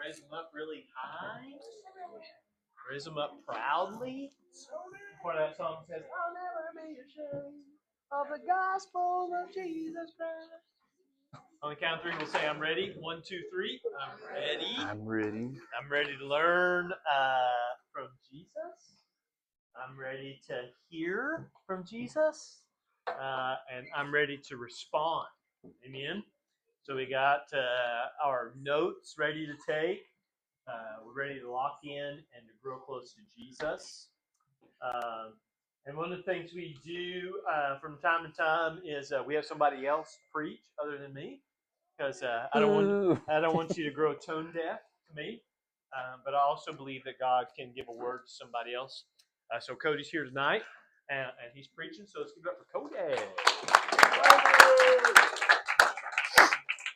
Raise them up really high. Raise them up proudly. Before that song says, I'll never be ashamed of the gospel of Jesus Christ. On the count of three, we'll say, I'm ready. 1, 2, 3. I'm ready. I'm ready. I'm ready to learn from Jesus. I'm ready to hear from Jesus. And I'm ready to respond. Amen. So we got our notes ready to take. We're ready to lock in and to grow close to Jesus. And one of the things we do from time to time is we have somebody else preach other than me, because I don't want you to grow tone deaf to me. But I also believe that God can give a word to somebody else. So Cody's here tonight, and he's preaching. So let's give it up for Cody.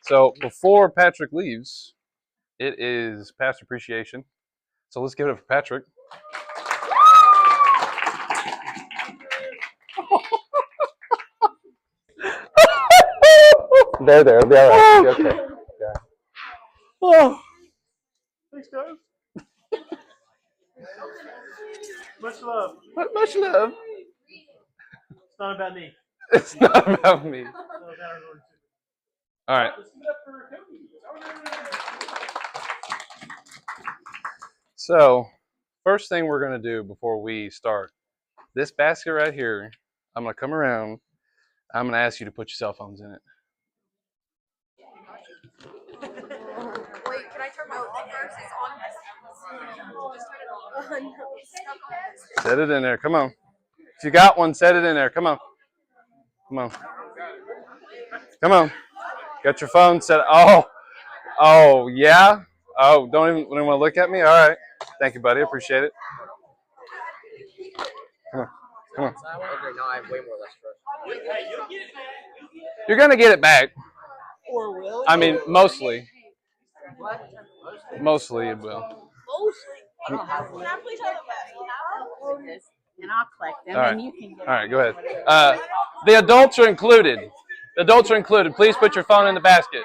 So before Patrick leaves, it is Pastor Appreciation. So let's give it up for Patrick. There. It'll be all right. It'll be okay. Yeah. Oh, thanks, guys. Much love. Much love. It's not about me. It's not about me. All right. So, first thing we're going to do before we start, this basket right here, I'm going to come around. I'm going to ask you to put your cell phones in it. Wait, can I turn my phone first? It's on. Just turn it on. Set it in there. Come on. If you got one, set it in there. Come on. Come on. Come on. Got your phone set. Oh, yeah? Oh, don't even want to look at me? All right. Thank you, buddy. Appreciate it. Come on. Come on. Okay, now I have way more less trust. You're going to get it back. Or will you? I mean, mostly. What? Mostly it will. Mostly. Can I please have it back? And I'll collect them, All right. and you can get All right, go ahead. The adults are included. The adults are included. Please put your phone in the basket.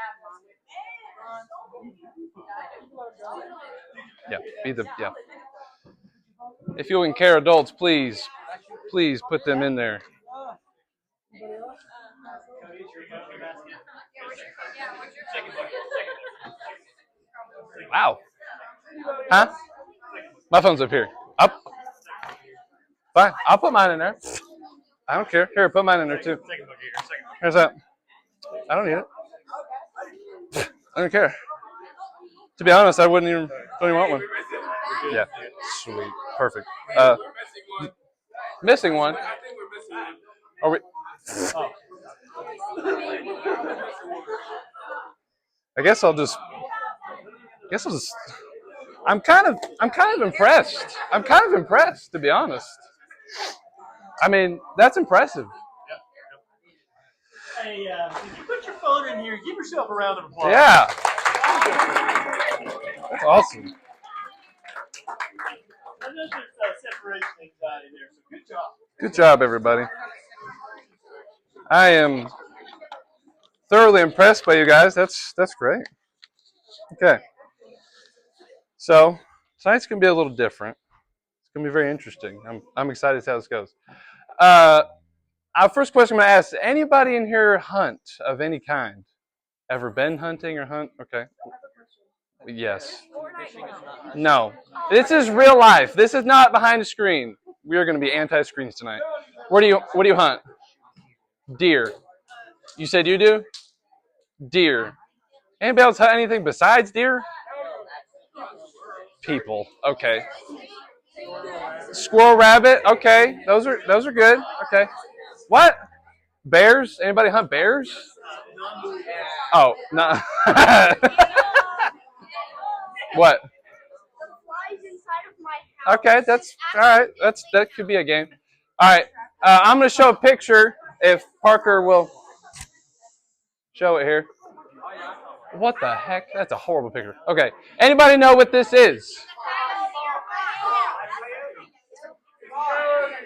Yeah. If you care adults, please put them in there. Wow. Huh? My phone's up here. Up. Fine. I'll put mine in there. I don't care. Here, put mine in there too. Here's that. I don't need it. I don't care. To be honest, I don't even want one. Yeah. Sweet. Perfect. Missing one. Are we? I guess I'll just. I'm kind of impressed. I'm kind of impressed, to be honest. I mean, that's impressive. Hey, if you put your phone in here, give yourself a round of applause. Yeah. That's awesome. I know there's separation anxiety there, so good job. Good job, everybody. I am thoroughly impressed by you guys. That's great. Okay. So tonight's gonna be a little different. It's gonna be very interesting. I'm excited to see how this goes. Our first question I'm gonna ask: anybody in here hunt of any kind? Ever been hunting or hunt? Okay. Yes. No. This is real life. This is not behind a screen. We are gonna be anti-screens tonight. What do you hunt? Deer. You said you do? Deer. Anybody else hunt anything besides deer? People. Okay. Squirrel, rabbit. Okay. Those are good. Okay. What? Bears? Anybody hunt bears? Oh, no. What? Okay, that's all right. That could be a game. All right. I'm going to show a picture if Parker will show it here. What the heck? That's a horrible picture. Okay. Anybody know what this is?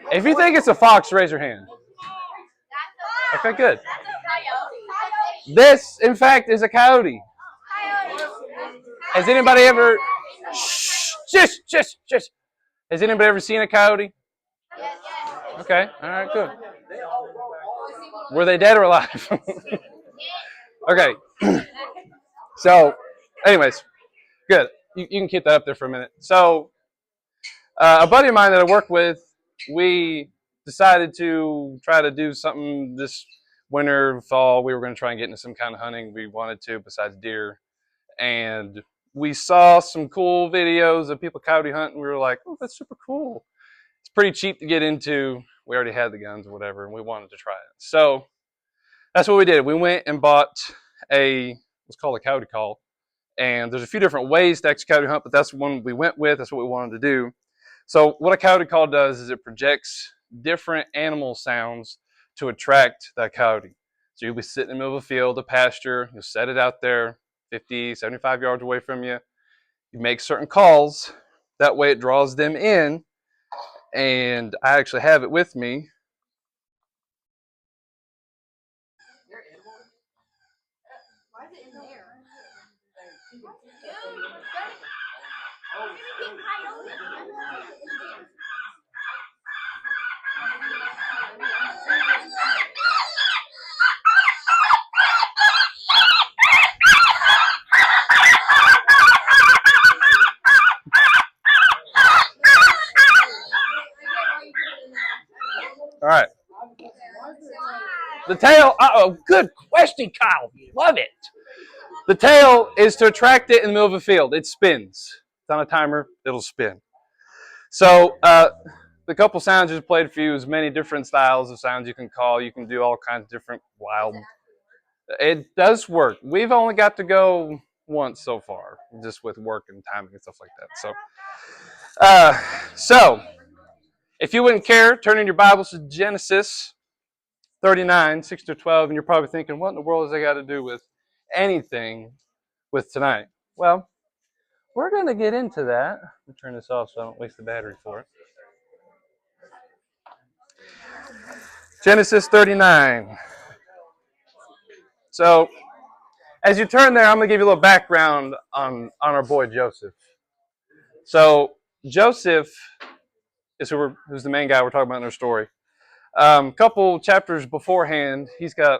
If you think it's a fox, raise your hand. Okay, good. This, in fact, is a coyote. Has anybody ever? Shh. Has anybody ever seen a coyote? Okay. All right. Good. Were they dead or alive? Okay. So, anyways, good. You can keep that up there for a minute. So, a buddy of mine that I work with, we decided to try to do something this winter, fall. We were going to try and get into some kind of hunting we wanted to besides deer. And we saw some cool videos of people coyote hunting. We were like, oh, that's super cool. It's pretty cheap to get into. We already had the guns or whatever, and we wanted to try it. So that's what we did. We went and bought what's called a coyote call. And there's a few different ways to actually coyote hunt, but that's the one we went with. That's what we wanted to do. So what a coyote call does is it projects different animal sounds to attract that coyote. So you'll be sitting in the middle of a field, a pasture, you'll set it out there 50, 75 yards away from you. You make certain calls. That way it draws them in. And I actually have it with me. Why is it in there? All right. The tail, good question, Kyle. Love it. The tail is to attract it in the middle of a field. It spins. It's on a timer. It'll spin. So the couple sounds just played for you. There's many different styles of sounds you can call. You can do all kinds of different wild. It does work. We've only got to go once so far, just with work and timing and stuff like that. So if you wouldn't care, turn in your Bibles to Genesis 39, 6 to 12, and you're probably thinking, what in the world has that got to do with anything with tonight? Well, we're going to get into that. Let me turn this off so I don't waste the battery for it. Genesis 39. So, as you turn there, I'm going to give you a little background on our boy Joseph. So, Joseph is who's the main guy we're talking about in our story. Couple chapters beforehand, he's got a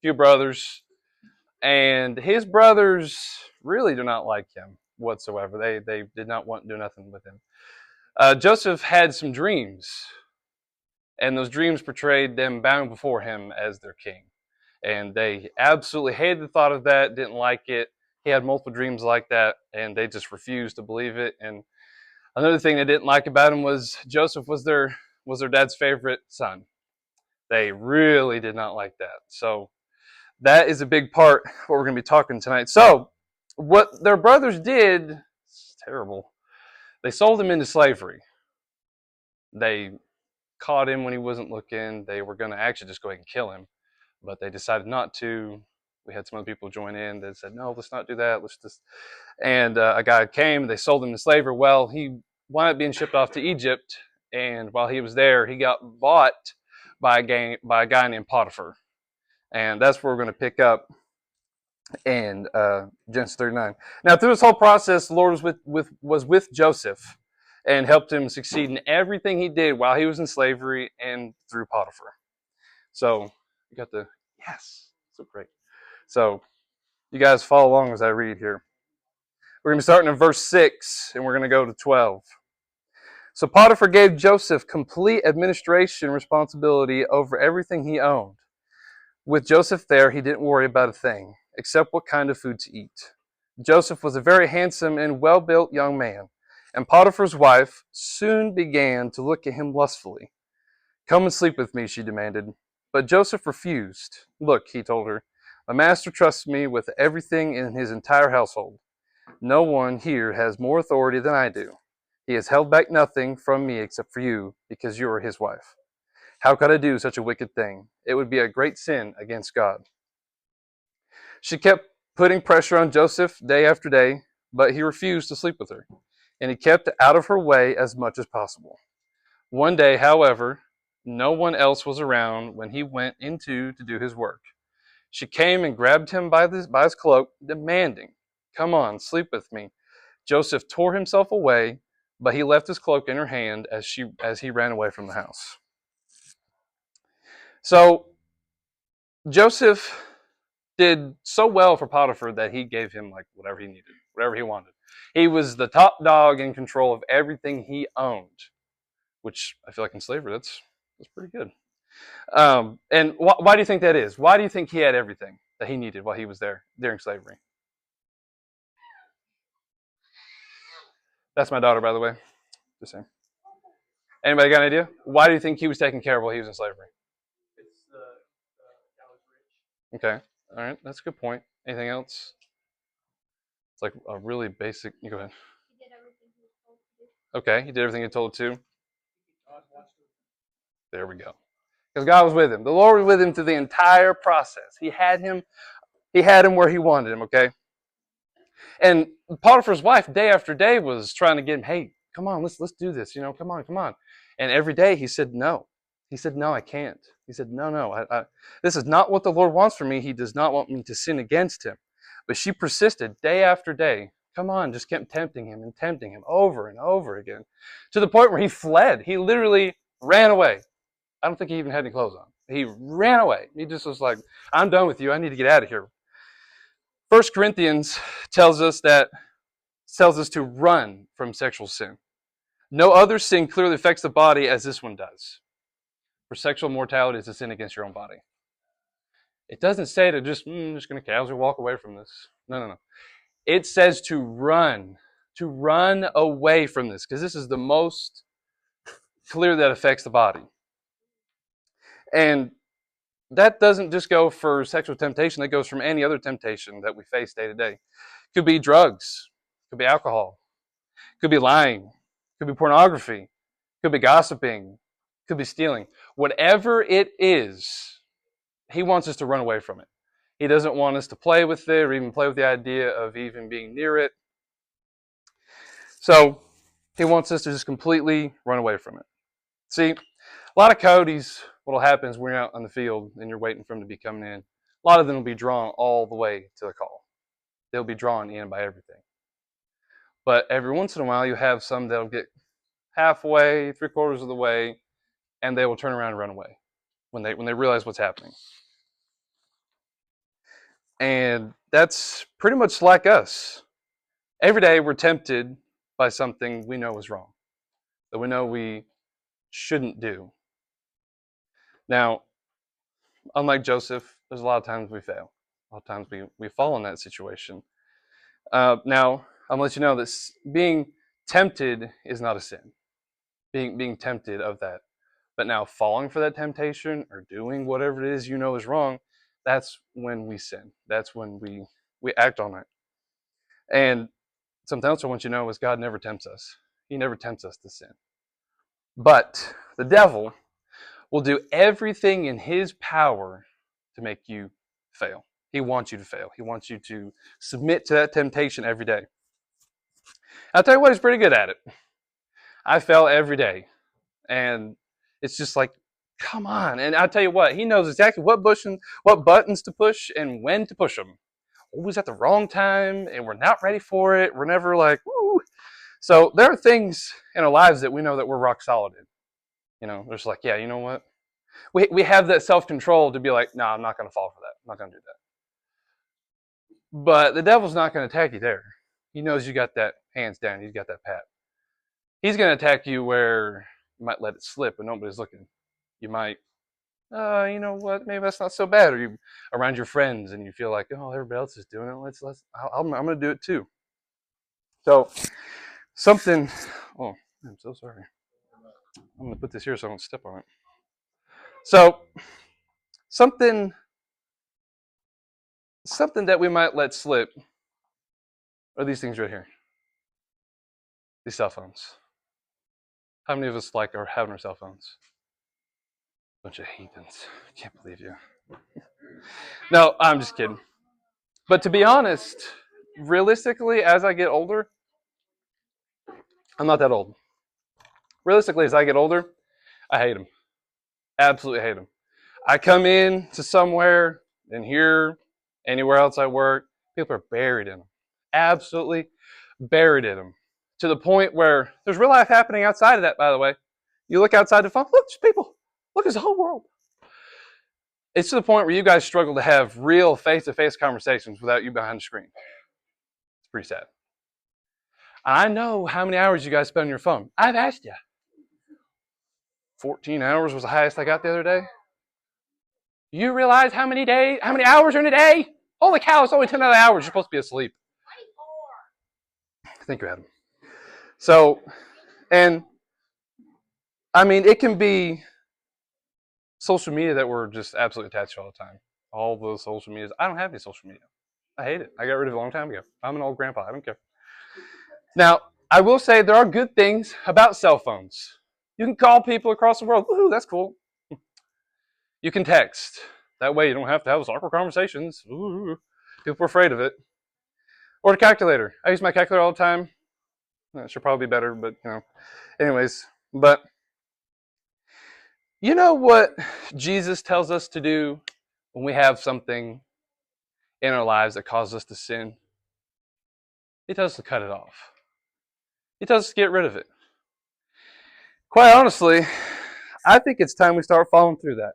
few brothers, and his brothers really do not like him whatsoever. They did not want to do nothing with him. Joseph had some dreams, and those dreams portrayed them bowing before him as their king. And they absolutely hated the thought of that, didn't like it. He had multiple dreams like that, and they just refused to believe it. And another thing they didn't like about him was Joseph was their dad's favorite son. They really did not like that. So that is a big part of what we're going to be talking tonight. So what their brothers did, it's terrible. They sold him into slavery. They caught him when he wasn't looking. They were going to actually just go ahead and kill him, but they decided not to. We had some other people join in that said, no, let's not do that. Let's just. And a guy came. They sold him to slavery. Well, he wound up being shipped off to Egypt, and while he was there, he got bought by a guy named Potiphar, and that's where we're going to pick up in Genesis 39. Now, through this whole process, the Lord was with Joseph and helped him succeed in everything he did while he was in slavery and through Potiphar. So you got the yes, so great. So you guys follow along as I read here. We're going to be starting in verse 6, and we're going to go to 12. So Potiphar gave Joseph complete administration responsibility over everything he owned. With Joseph there, he didn't worry about a thing, except what kind of food to eat. Joseph was a very handsome and well-built young man, and Potiphar's wife soon began to look at him lustfully. Come and sleep with me, she demanded. But Joseph refused. Look, he told her, my master trusts me with everything in his entire household. No one here has more authority than I do. He has held back nothing from me except for you, because you are his wife. How could I do such a wicked thing? It would be a great sin against God. She kept putting pressure on Joseph day after day, but he refused to sleep with her, and he kept out of her way as much as possible. One day, however, no one else was around when he went into to do his work. She came and grabbed him by his cloak, demanding, Come on, sleep with me." Joseph tore himself away, but he left his cloak in her hand as he ran away from the house. So Joseph did so well for Potiphar that he gave him like whatever he needed, whatever he wanted. He was the top dog in control of everything he owned, which I feel like in slavery that's pretty good. And why do you think that is? Why do you think he had everything that he needed while he was there during slavery? That's my daughter, by the way. Just saying. Anybody got an idea? Why do you think he was taken care of while he was in slavery? It's that was rich. Okay. All right. That's a good point. Anything else? It's like a really basic. You go ahead. He did everything he was told to do. Okay. He did everything he told to. There we go. Because God was with him. The Lord was with him through the entire process. He had him where he wanted him, okay? And Potiphar's wife, day after day, was trying to get him, hey, come on, let's do this, come on. And every day he said no. He said, no, I can't. He said, no, this is not what the Lord wants for me. He does not want me to sin against him. But she persisted day after day. Come on, just kept tempting him over and over again, to the point where he fled. He literally ran away. I don't think he even had any clothes on. He ran away. He just was like, I'm done with you. I need to get out of here. 1 Corinthians tells us to run from sexual sin. No other sin clearly affects the body as this one does. For sexual mortality is a sin against your own body. It doesn't say to just going to casually walk away from this. No. It says to run away from this, because this is the most clear that affects the body. And that doesn't just go for sexual temptation. That goes from any other temptation that we face day to day. Could be drugs. Could be alcohol. Could be lying. Could be pornography. Could be gossiping. Could be stealing. Whatever it is, he wants us to run away from it. He doesn't want us to play with it or even play with the idea of even being near it. So he wants us to just completely run away from it. See, a lot of Cody's, what will happen is when you're out on the field and you're waiting for them to be coming in, a lot of them will be drawn all the way to the call. They'll be drawn in by everything. But every once in a while, you have some that'll get halfway, 3/4 of the way, and they will turn around and run away when they realize what's happening. And that's pretty much like us. Every day we're tempted by something we know is wrong, that we know we shouldn't do. Now, unlike Joseph, there's a lot of times we fail. A lot of times we fall in that situation. Now, I'm going to let you know that being tempted is not a sin. Being tempted of that. But now falling for that temptation or doing whatever it is you know is wrong, that's when we sin. That's when we act on it. And something else I want you to know is God never tempts us. He never tempts us to sin. But the devil will do everything in his power to make you fail. He wants you to fail. He wants you to submit to that temptation every day. I'll tell you what, he's pretty good at it. I fail every day. And it's just like, come on. And I'll tell you what, he knows exactly what buttons to push and when to push them. Always at the wrong time, and we're not ready for it. We're never like, woo. So there are things in our lives that we know that we're rock solid in. There's like, yeah, you know what? We have that self-control to be like, no, I'm not going to fall for that. I'm not going to do that. But the devil's not going to attack you there. He knows you got that hands down. He's got that pat. He's going to attack you where you might let it slip when nobody's looking. You might, you know what? Maybe that's not so bad. Or you around your friends and you feel like, oh, everybody else is doing it. I'm going to do it too. So something. Oh, I'm so sorry. I'm going to put this here so I don't step on it. So something that we might let slip are these things right here. These cell phones. How many of us are having our cell phones? Bunch of heathens. Can't believe you. No, I'm just kidding. But to be honest, realistically, as I get older, I'm not that old. Realistically, as I get older, I hate them. Absolutely hate them. I come in to somewhere and here, anywhere else I work, people are buried in them. absolutely buried in them. To the point where there's real life happening outside of that, by the way. You look outside the phone, look, there's people. Look, there's the whole world. It's to the point where you guys struggle to have real face-to-face conversations without you behind the screen. It's pretty sad. I know how many hours you guys spend on your phone. I've asked you. 14 hours was the highest I got the other day. You realize how many hours are in a day? Holy cow, it's only 10 hours. You're supposed to be asleep. Thank you, Adam. So, and I mean, it can be social media that we're just absolutely attached to all the time. All those social medias. I don't have any social media. I hate it. I got rid of it a long time ago. I'm an old grandpa. I don't care. Now, I will say there are good things about cell phones. You can call people across the world. Woohoo, that's cool. You can text. That way you don't have to have those awkward conversations. Ooh, people are afraid of it. Or a calculator. I use my calculator all the time. It should probably be better, but anyways. But you know what Jesus tells us to do when we have something in our lives that causes us to sin? He tells us to cut it off. He tells us to get rid of it. Quite honestly, I think it's time we start following through that.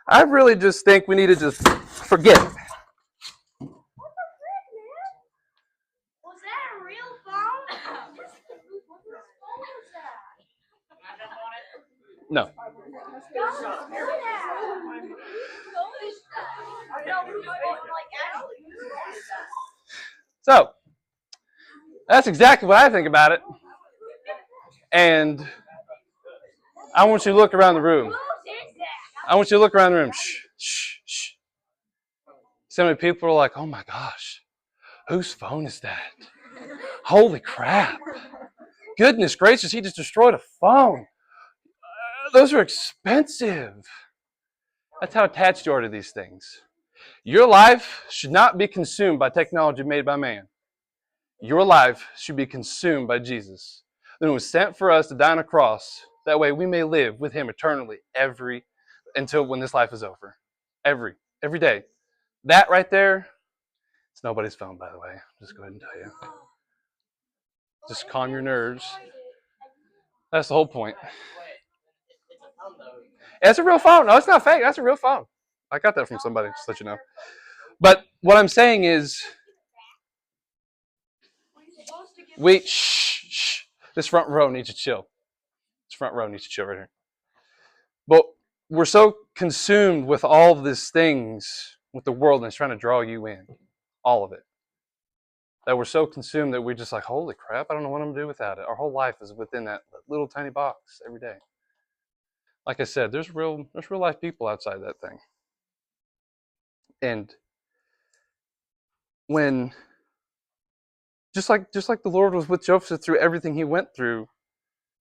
I really just think we need to just forget it. Was that a real phone? No. So, that's exactly what I think about it. And I want you to look around the room. I want you to look around the room. Shh, shh, shh. So many people are like, oh my gosh, whose phone is that? Holy crap. Goodness gracious, he just destroyed a phone. Those are expensive. That's how attached you are to these things. Your life should not be consumed by technology made by man. Your life should be consumed by Jesus. Then it was sent for us to die on a cross. That way we may live with him eternally until when this life is over. Every day. That right there, it's nobody's phone, by the way. Just go ahead and tell you. Just calm your nerves. That's the whole point. It's a real phone. No, it's not fake. That's a real phone. I got that from somebody, just to let you know. But what I'm saying is, shh. This front row needs to chill. This front row needs to chill right here. But we're so consumed with all of these things, with the world that's trying to draw you in. All of it. That we're so consumed that we're just like, holy crap, I don't know what I'm going to do without it. Our whole life is within that little tiny box every day. Like I said, there's real life people outside that thing. And when just like the Lord was with Joseph through everything he went through,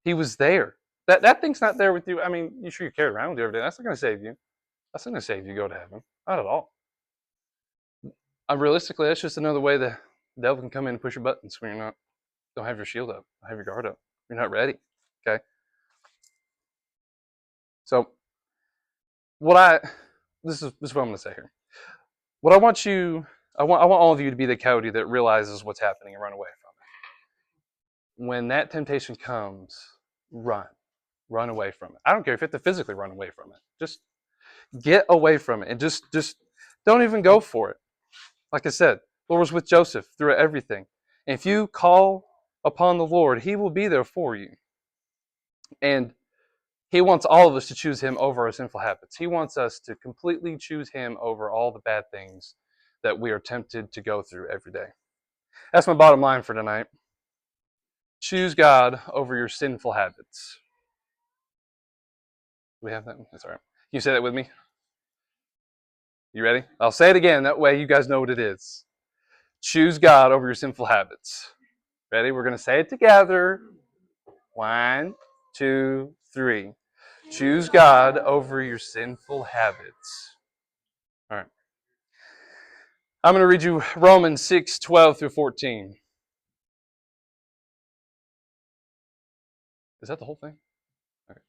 he was there. That thing's not there with you. I mean, you sure you carry around with you every day. That's not going to save you. That's not going to save you to go to heaven. Not at all. Realistically, that's just another way the devil can come in and push your buttons when you don't have your shield up, don't have your guard up. You're not ready. Okay? So this is what I'm going to say here. What I want all of you to be the Cody that realizes what's happening and run away from it. When that temptation comes, run away from it. I don't care if you have to physically run away from it. Just get away from it and just don't even go for it. Like I said, the Lord was with Joseph through everything. And if you call upon the Lord, he will be there for you. And he wants all of us to choose him over our sinful habits. He wants us to completely choose him over all the bad things that we are tempted to go through every day. That's my bottom line for tonight. Choose God over your sinful habits. Do we have that? That's all right. Can you say that with me? You ready? I'll say it again. That way you guys know what it is. Choose God over your sinful habits. Ready? We're going to say it together. 1, 2, 3. Choose God over your sinful habits. All right. I'm going to read you Romans 6:12 through 14. Is that the whole thing? Okay.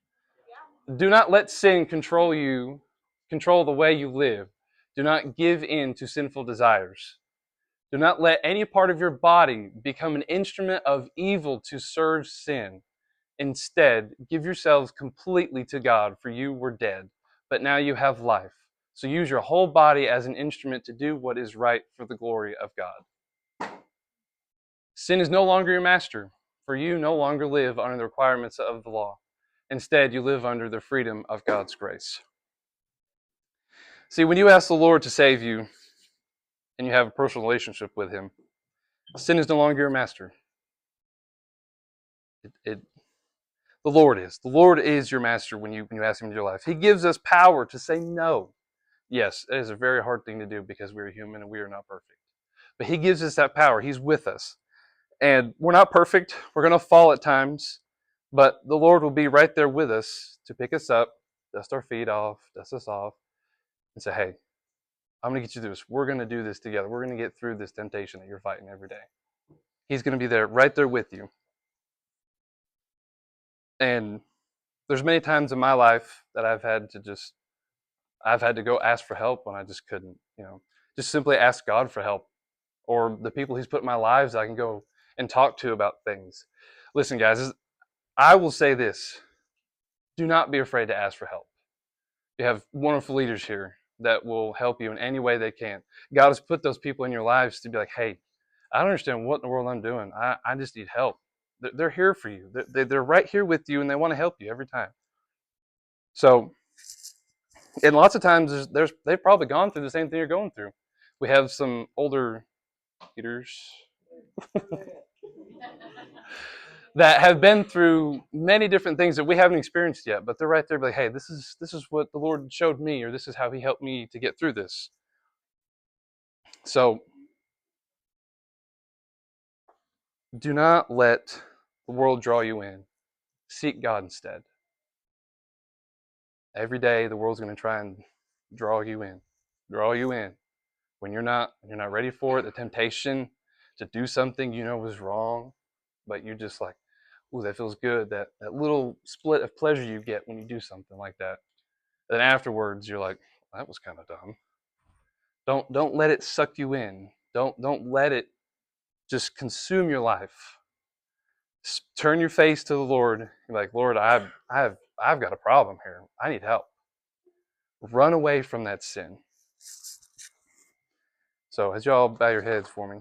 Do not let sin control you control the way you live. Do not give in to sinful desires. Do not let any part of your body become an instrument of evil to serve sin. Instead, give yourselves completely to God, for you were dead, but now you have life. So use your whole body as an instrument to do what is right for the glory of God. Sin is no longer your master, for you no longer live under the requirements of the law. Instead, you live under the freedom of God's grace. See, when you ask the Lord to save you and you have a personal relationship with Him, sin is no longer your master. The Lord is. The Lord is your master when you ask Him into your life. He gives us power to say no. Yes, it is a very hard thing to do because we're human and we are not perfect. But He gives us that power. He's with us. And we're not perfect. We're going to fall at times. But the Lord will be right there with us to pick us up, dust our feet off, dust us off, and say, hey, I'm going to get you through this. We're going to do this together. We're going to get through this temptation that you're fighting every day. He's going to be there, right there with you. And there's many times in my life that I've had to go ask for help when I just couldn't, just simply ask God for help, or the people He's put in my lives I can go and talk to about things. Listen, guys, I will say this. Do not be afraid to ask for help. You have wonderful leaders here that will help you in any way they can. God has put those people in your lives to be like, hey, I don't understand what in the world I'm doing. I just need help. They're here for you. They're right here with you, and they want to help you every time. So, and lots of times they've probably gone through the same thing you're going through. We have some older leaders that have been through many different things that we haven't experienced yet, but they're right there like, hey, this is what the Lord showed me, or this is how He helped me to get through this. So do not let the world draw you in. Seek God instead. Every day the world's going to try and draw you in. Draw you in. When you're not ready for it, the temptation to do something you know was wrong, but you're just like, ooh, that feels good. That little split of pleasure you get when you do something like that. Then afterwards you're like, that was kind of dumb. Don't let it suck you in. Don't let it just consume your life. Turn your face to the Lord. You're like, Lord, I've got a problem here. I need help. Run away from that sin. So as y'all bow your heads for me.